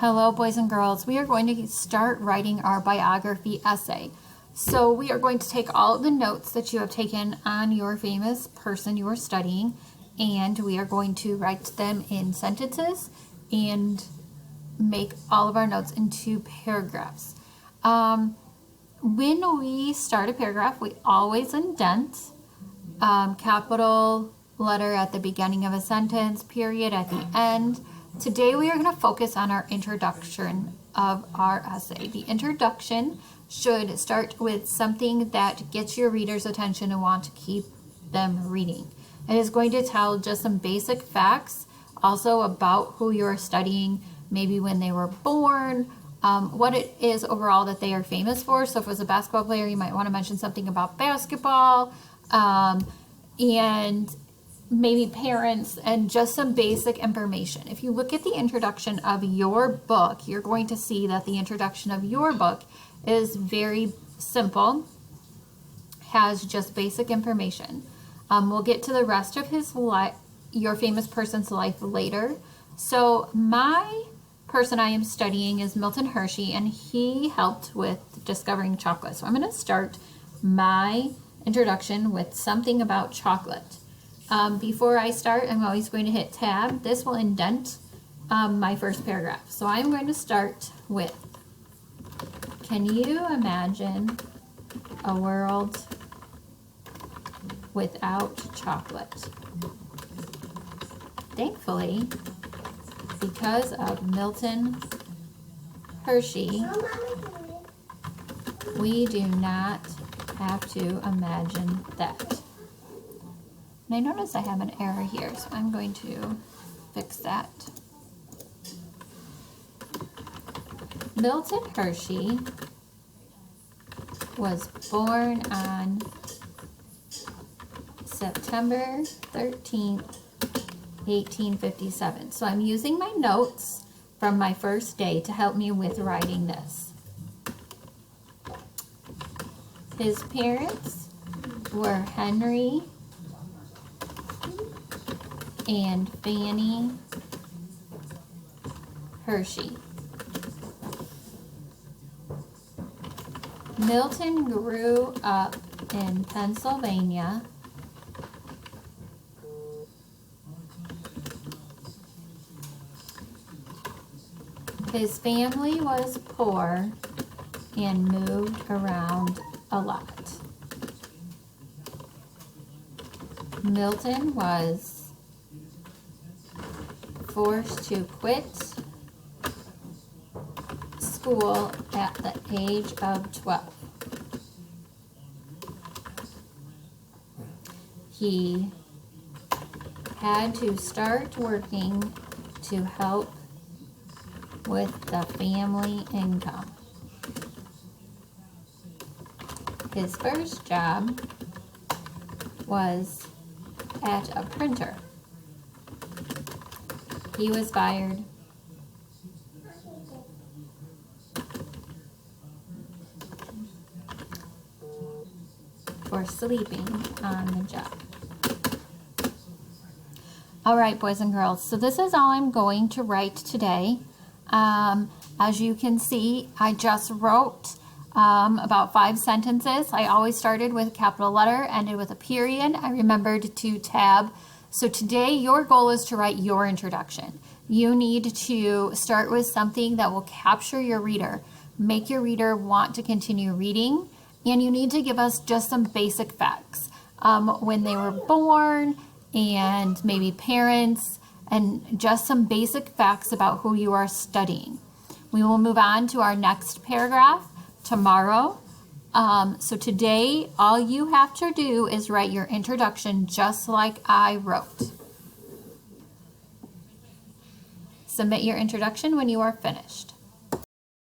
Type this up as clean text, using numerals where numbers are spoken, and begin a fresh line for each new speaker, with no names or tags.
Hello, boys and girls. We are going to start writing our biography essay. So we are going to take all of the notes that you have taken on your famous person you are studying, and we are going to write them in sentences and make all of our notes into paragraphs. When we start a paragraph, we always indent, capital letter at the beginning of a sentence, period at the end. Today we are going to focus on our introduction of our essay. The introduction should start with something that gets your reader's attention and want to keep them reading. It is going to tell just some basic facts, also about who you're studying, maybe when they were born, what it is overall that they are famous for. So if it was a basketball player, you might want to mention something about basketball, and maybe parents, and just some basic information. If you look at the introduction of your book, you're going to see that the introduction of your book is very simple, has just basic information. We'll get to the rest of his life, your famous person's life, later. So my person I am studying is Milton Hershey, and he helped with discovering chocolate. So I'm going to start my introduction with something about chocolate. Before I start, I'm always going to hit tab. This will indent my first paragraph. So I'm going to start with, can you imagine a world without chocolate? Thankfully, because of Milton Hershey, we do not have to imagine that. And I notice I have an error here, so I'm going to fix that. Milton Hershey was born on September 13th, 1857. So I'm using my notes from my first day to help me with writing this. His parents were Henry and Fanny Hershey. Milton grew up in Pennsylvania. His family was poor and moved around a lot. Milton was forced to quit school at the age of 12. He had to start working to help with the family income. His first job was at a printer. He was fired for sleeping on the job. All right, boys and girls, so this is all I'm going to write today. As you can see, I just wrote about 5 sentences. I always started with a capital letter, ended with a period. I remembered to tab. So today your goal is to write your introduction. You need to start with something that will capture your reader, make your reader want to continue reading, and you need to give us just some basic facts. When they were born, and maybe parents, and just some basic facts about who you are studying. We will move on to our next paragraph tomorrow. So today, all you have to do is write your introduction just like I wrote. Submit your introduction when you are finished.